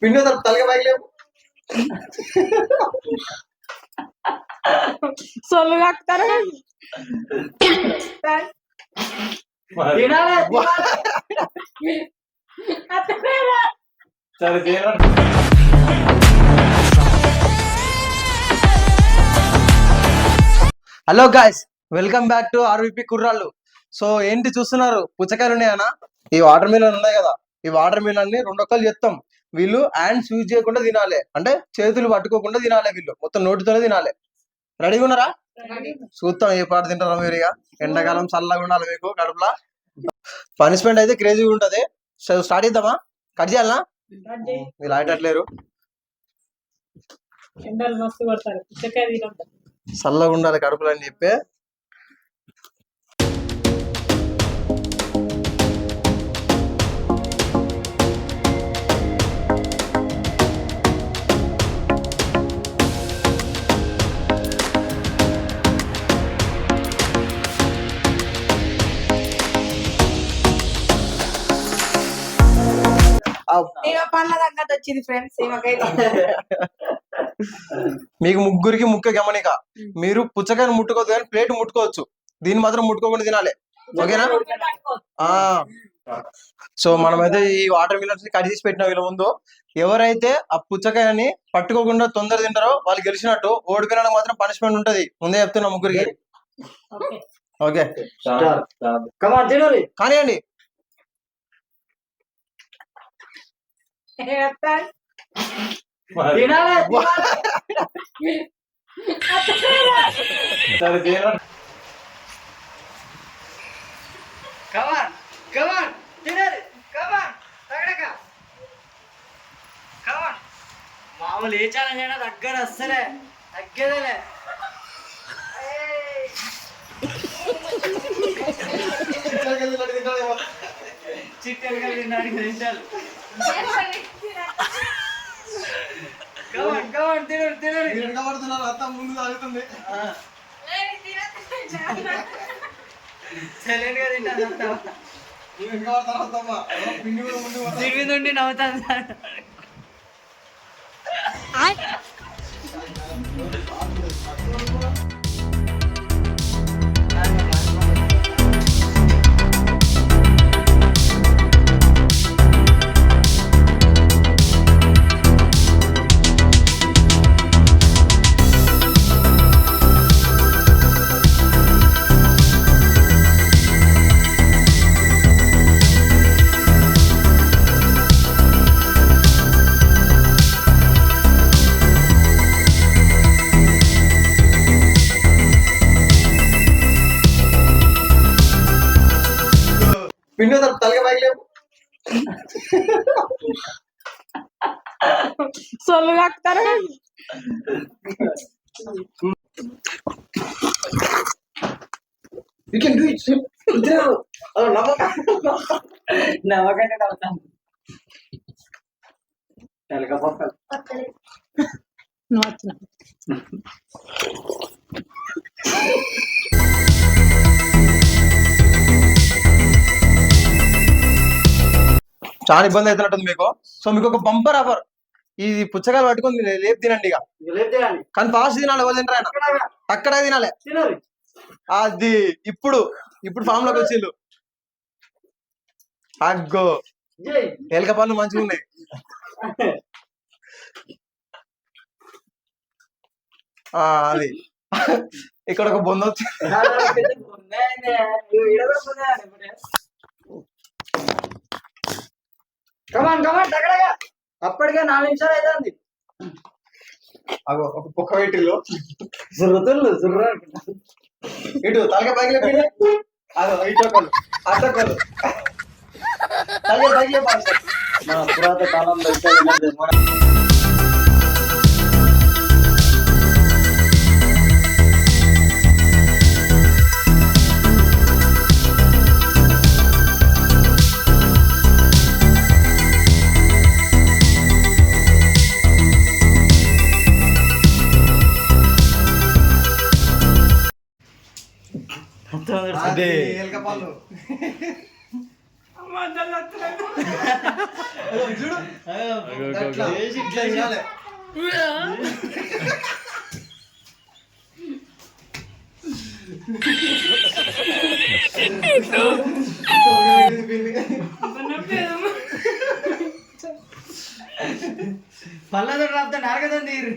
పిండి తలగా బైక్ లేవు సొల్లు కాకుతారు hello guys, welcome back to RVP కుర్రాళ్ళు. సో ఏంటి చూస్తున్నారు? పుచ్చకాయలు ఉన్నాయన్నా. ఈ వాటర్ మిలన్ ఉన్నాయి కదా, ఈ వాటర్ మిలన్ ని రెండు ఒక్కలు చెప్తాం. వీళ్ళు హ్యాండ్స్ యూజ్ చేయకుండా తినాలి, అంటే చేతులు పట్టుకోకుండా తినాలి. వీళ్ళు మొత్తం నోటితోనే తినాలి. రెడీగా ఉన్నారా? చూస్తాం ఏ పాట తింటారా మీరు. ఇక ఎండాకాలం చల్లగా ఉండాలి మీకు కడుపులా. పనిష్మెంట్ అయితే క్రేజీగా ఉంటది. సో స్టార్ట్ చేద్దామా? కట్ చేయాలనా? మీరు ఆడట్లేరు. చల్లగా ఉండాలి కడుపులు అని చెప్పి వచ్చింది ఫ్రెండ్స్. మీకు ముగ్గురికి ముఖ్య గమనిక, మీరు పుచ్చకాయను ముట్టుకోవద్దు కానీ ప్లేట్ ముట్టుకోవచ్చు. దీన్ని మాత్రం ముట్టుకోకుండా తినాలి, ఓకేనా? సో మనమైతే ఈ వాటర్ మిలన్స్ కట్ చేసి పెట్టిన వీళ్ళ ముందు. ఎవరైతే ఆ పుచ్చకాయని పట్టుకోకుండా తొందర తింటారో వాళ్ళు గెలిచినట్టు. ఓడిపోయినా మాత్రం పనిష్మెంట్ ఉంటది, ముందే చెప్తున్నా ముగ్గురికి. ఓకే కానివ్వండి. మామూలు ఏ ఛాలెంజ్ అయినా దగ్గర వస్తలే, తగ్గేదేలే. చికెన్ తినడానికి తింటారు. ముందు తాగుతుంది. సైలెంట్ గా తింటాను. టీవీ నుండి నవ్వుతాను. పిండి తలగా బైక్ లేవు సొల్లు కాకుతారు నవ్వకంటే నవ్వుతాను. తెలకపోతాను. చాలా ఇబ్బంది అవుతున్నట్టుంది మీకు. సో మీకు ఒక బంపర్ ఆఫర్. ఈ పుచ్చకాయలు పట్టుకొని లేపు తినండి ఇక, కానీ ఫాస్ట్ తినాలి. ఎవరు తింటారు ఆయన అక్కడ తినాలి. అది ఇప్పుడు ఫామ్ లోకి వచ్చిండు. అగ్గో ఎలక పళ్ళు మంచిగా ఉన్నాయి. అది ఇక్కడ ఒక బొంద వచ్చి అప్పటికే 4 నిమిషాలు అవుతుంది. అగో ఒక కుక్క వీటిలో జుర్రతులు ఇటు తలగా బైక్ లేపండి. అదో ఇటొకరు అటొకరు తలగా బైక్ లేపాలి. మన పురాతన కాలంలో అదే ఎలక పళ్ళు మధ్యలో వస్తలేదు. చూడు అగో. అట్లా. ఇట్లా చేయాలి. పళ్ళతో రాపితే నారగదని తీరు.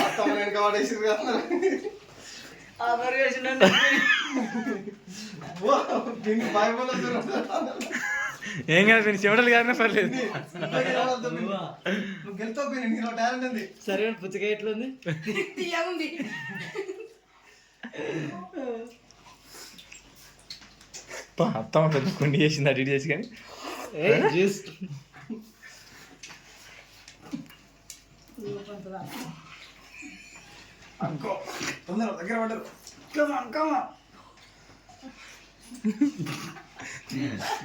అత్తమ్మ వెనక పడేసింది కదా. ఆ మరి వేసిండండి. ఓ, దీనికి భయపడదు వద్దు. ఏం కాదు మీరు చెమటలు కారినా పర్లేదు. నువ్వు గెలుతావు పిన్ని, నీలో టాలెంట్ ఉంది. సరే పుచ్చకాయ ఎట్లుంది? తీయగుంది. అత్తమ్మ పెద్ద కుండి చేసింది అటు ఇటు చేసి కానీ జ్యూస్ అనుకో తొందర దగ్గర పడ్డారు.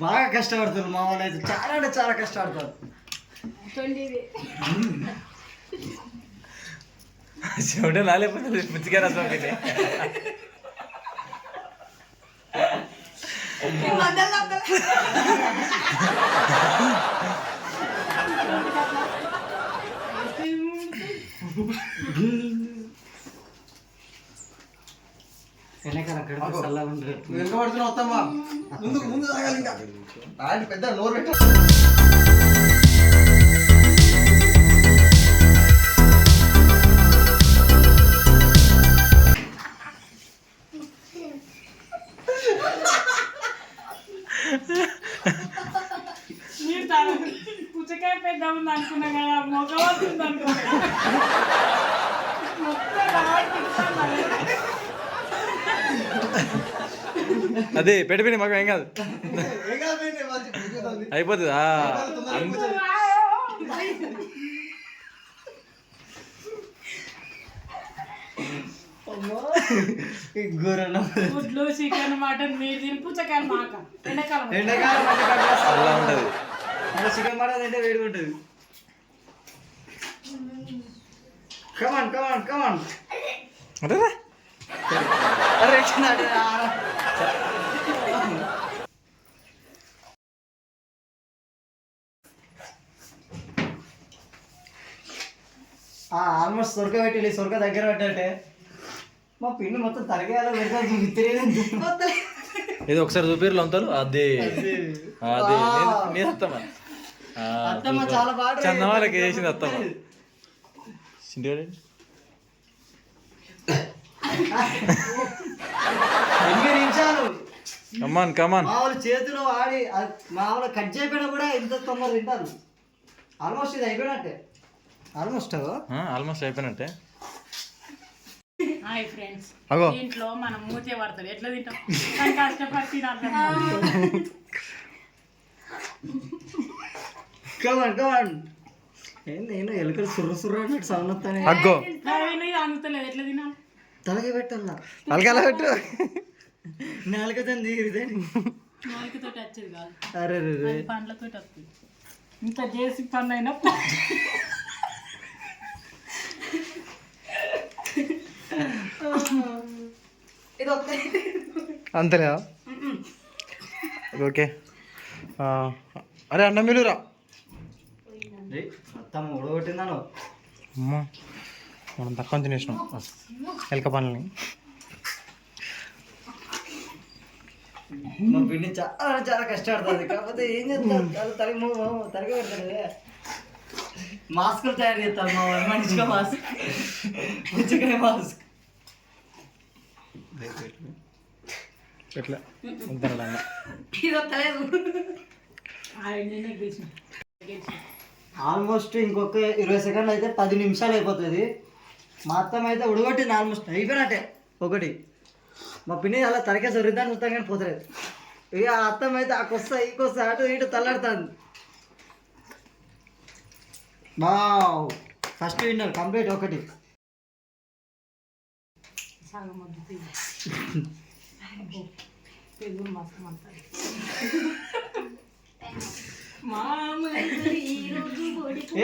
బాగా కష్టపడుతున్నారు మా వాళ్ళు అయితే, చాలా అంటే చాలా కష్టపడతారు. చెమటలు రాలేకపోతే పుచ్చిగా రసం ఒకటి. మధ్యలో వస్తలేదు. వెనకాల కడుపు చల్లగా ఉండదు. నువ్వు వెనక పడుతున్నావు వస్తామా? ముందు తాగాలి ఇంకా. అలాంటి పెద్ద నోరు పెట్ట. మీరు పుచ్చకాయ పెద్ద ఉంది అనుకున్నా కదా, మొగ వస్తుంది అనుకున్నా. మొత్తం రావట్లేదు. అదే పెట్టిపోయింది మాకు ఏం కాదు ఏం కాదు పిన్ని, మంచి పురుగుతుంది. అయిపోతుంది. గుడ్లు చికెన్ మటన్ మీరు తిని పుచ్చకాయలు మాక ఎండాకాలం ఎండాకాలం అలా ఉంటుంది. చికెన్ మటన్ తింటే వేడిగా ఉంటుంది. కమాన్ కమాన్ కమాన్. అంటే అరే చిన్న ఆల్మోస్ట్ సొరక పెట్టి సొరక దగ్గర పెట్టంటే మా పిన్ని మొత్తం తరగేయాలో పెడతాను. ఇది ఒకసారి చూపిర్లు అంతారు అదే అదే నేను అత్తమ్మ అత్తమ్మ చాలా బాగా చందమాలకి చేసింది అత్తమ్మ. ఎనిమిది నిమిషాలు కమాన్ కమాన్. మామూలు చేతిలో ఆడి మామూలు కట్ చేయకపోయినా కూడా ఇంత తొందర తింటారు. ఆల్మోస్ట్ ఇది అయిపోయినట్టే. ఆల్మోస్ట్ ఆల్మోస్ట్ అయిపోయినట్టే. హాయ్ ఫ్రెండ్స్, అగో దీంట్లో మనం మూతే పడతాం ఎట్లా తింటాం, కానీ కష్టపడి తినాలి. కమాన్ కమాన్. నేను ఎలుకలు సుర్ర అన్నట్టు సౌండ్ వస్తానే. అగ్గో ఇది అందుతలేదు, ఎట్లా తినాలి? తలకి పెట్టాలా? అలగల పెట్టు. నాలుగతో తీరుదని. నాలుగుతో వచ్చేది కాదు, అరే రే అది పండ్లతో వస్తుంది. ఇంత చేసి పండు అయినా ఇది అంతేనా? ఓకే. అరే అన్న మీలురా. మొత్తం ఉడగొట్టిందాను. అమ్మా మనం తక్కువ తినేసినాం ఎలక పనులని. మా పిన్ని చాలా చాలా కష్టపడుతుంది. కాకపోతే ఏం చేస్తాం, తలకి పెడతాడు. మాస్కులు తయారు చేస్తాం మా వాళ్ళు, మంచిగా మాస్క్, పుచ్చకాయ మాస్క్. ఎట్లా అంతేనా? ఇది వస్తలేదు. నేనే గెలిచిన. ఆల్మోస్ట్ ఇంకొక 20 సెకండ్లు అయితే 10 నిమిషాలు అయిపోతుంది. మా అత్తమ్మ అయితే ఉడగొట్టింది, ఆల్మోస్ట్ అయిపోయినట్టే. ఒకటి మా పిన్ని అలా తరకే సరిద్దాన్ని చూస్తాం కానీ పోతలేదు. ఇక ఆ అత్తమ్మ అయితే ఆకొస్తా ఈకొస్తా అటు ఇటు తల్లాడుతుంది. బావ్ ఫస్ట్ విన్నర్ కంప్లీట్. ఒకటి సగం వద్దు, పెగులు మస్తు అంటారు.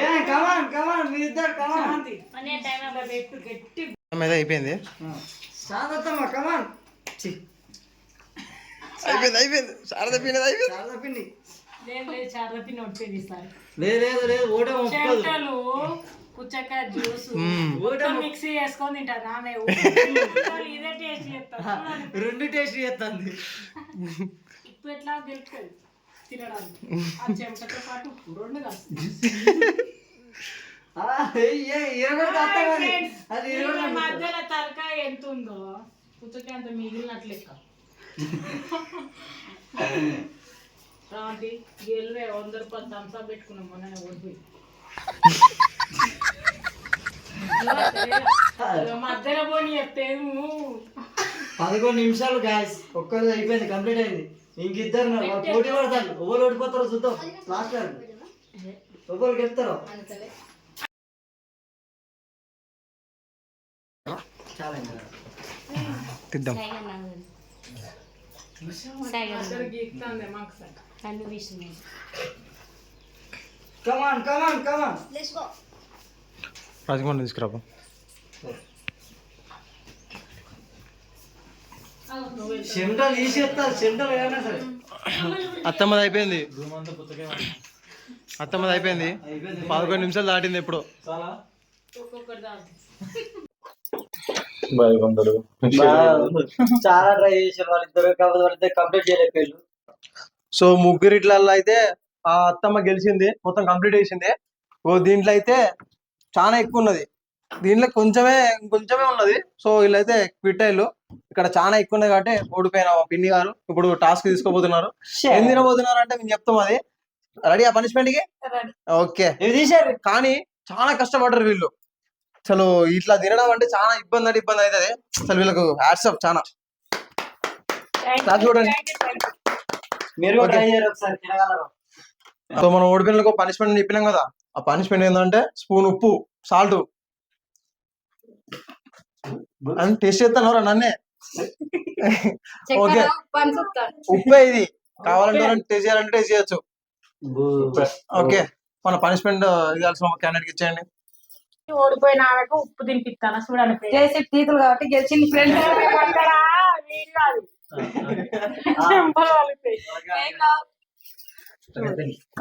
ఏ కమాన్ కమాన్ మీ ఇద్దరు కమాన్. అనే టైం అలా పెట్టు గట్టి. మీద అయిపోయింది. శారదత్తమ్మ కమాన్ అయిపోయింది శారద పిండి అయిపోయింది. శారద పిండి లేదు లేదు చాలా తిని ఒట్టేది ఈసారి. లేదు ఓటే ఒప్పుకోదు. చెమటలు పుచ్చకాయ జ్యూస్ మొత్తం మిక్సీ చేసుకొని తింటారు ఆమె ఉప్పులు ఇదే టేస్ట్ చేస్తారు. రెండు టేస్ట్ చేస్తుంది. ఉప్పు ఎట్లా గెలుపుతుంది తినడానికి ఆ చెమటతో పాటు ఉప్పు రెండు కలిసి అది మధ్యలో తలకాయ ఎంత ఉందో పుచ్చకాయ అంత మిగిలినట్లు లెక్క. రాంటి గెలువే 100 రూపాయలు థమ్స్అప్ పెట్టుకున్నాం మొన్న ఓడిపోయి. మధ్యలో పోనీ చెప్తేను 11 నిమిషాలు గాయస్ ఒక్కరిది అయిపోయింది, కంప్లీట్ అయింది. ఇంకిద్దరు పోటీ పడతారు, ఎవరు ఓడిపోతారో చూద్దాం. లాస్ట్ ఎవరు గెలుస్తారో చాలా తిద్దాం. గీక్తాంది మాకు సార్. కమాన్ రాజమౌళి తీసుకురాబా. చెమటలు తీసేస్తారు, చెమటలు ఏమైనా సరే. అత్తమ్మది అయిపోయింది. 11 నిమిషాలు దాటింది ఇప్పుడు. ఒక్కొక్కటి దాంట్లో చాలా ట్రై చేశారు వాళ్ళిద్దరు, కాకపోతే వాళ్ళిద్దరు కంప్లీట్ చేయలేకపోయారు. సో ముగ్గురిట్లలో అయితే ఆ అత్తమ్మ గెలిచింది, మొత్తం కంప్లీట్ చేసింది. దీంట్లో అయితే చాలా ఎక్కువ ఉన్నది, దీంట్లో కొంచెమే ఉన్నది. సో వీళ్ళైతే క్విట్ అయ్యారు. ఇక్కడ చాలా ఎక్కువ ఉన్నది కాబట్టి ఓడిపోయిన పిన్ని గారు ఇప్పుడు టాస్క్ తీసుకోబోతున్నారు. ఏం తినబోతున్నారు అంటే మేము చెప్తాం. అది రెడీ ఆ పనిష్మెంట్ కి? ఓకే. కానీ చాలా కష్టపడ్డారు వీళ్ళు. అసలు ఇట్లా తినడం అంటే చాలా ఇబ్బంది అవుతుంది. అసలు వీళ్ళకు హ్యాట్సాప్ చాలా. చూడండి, మీరు ట్రై చేయరు ఒకసారి తినగలరు. సో మనం ఓడిపోయిన పనిష్మెంట్ చెప్పినాం కదా, ఆ పనిష్మెంట్ ఏంటంటే స్పూన్ ఉప్పు, సాల్ట్ అని టేస్ట్ చేస్తాను నన్నే. ఓకే, ఉప్పే ఇది. కావాలంటే టేస్ట్ చేయాలంటే టేస్ట్ చేయొచ్చు. ఓకే, మన పనిష్మెంట్ ఇవ్వాల్సిన క్యాండిడేట్ ఇచ్చేయండి. ఓడిపోయిన ఆమెకు ఉప్పు తినిపిస్తాను చూడండి. చేసే తీతులు కాబట్టి గెలిచింది ఫ్రెండ్.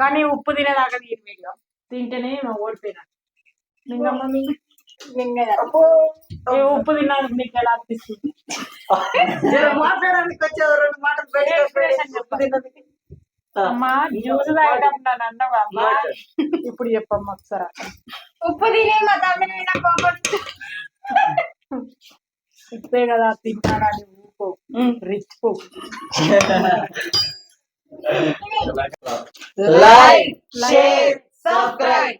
కానీ ఉప్పు తినేదాకా నేను వీడియో తింటేనే ఓడిపోయినా. ఉప్పు తిన్నాను నీకు ఎలా అనిపిస్తుంది? మాట్లాడడానికి వచ్చే 2 మాటలు అమ్మా జ్యూస్ తాగడం అన్నావు అమ్మా, ఇప్పుడు చెప్పమ్మా ఒకసారి. ఉప్పు తినే మా తమ్మిని ఇప్పుడే కదా తింటానని ఊపో రిచ్ పో. Like, share, subscribe.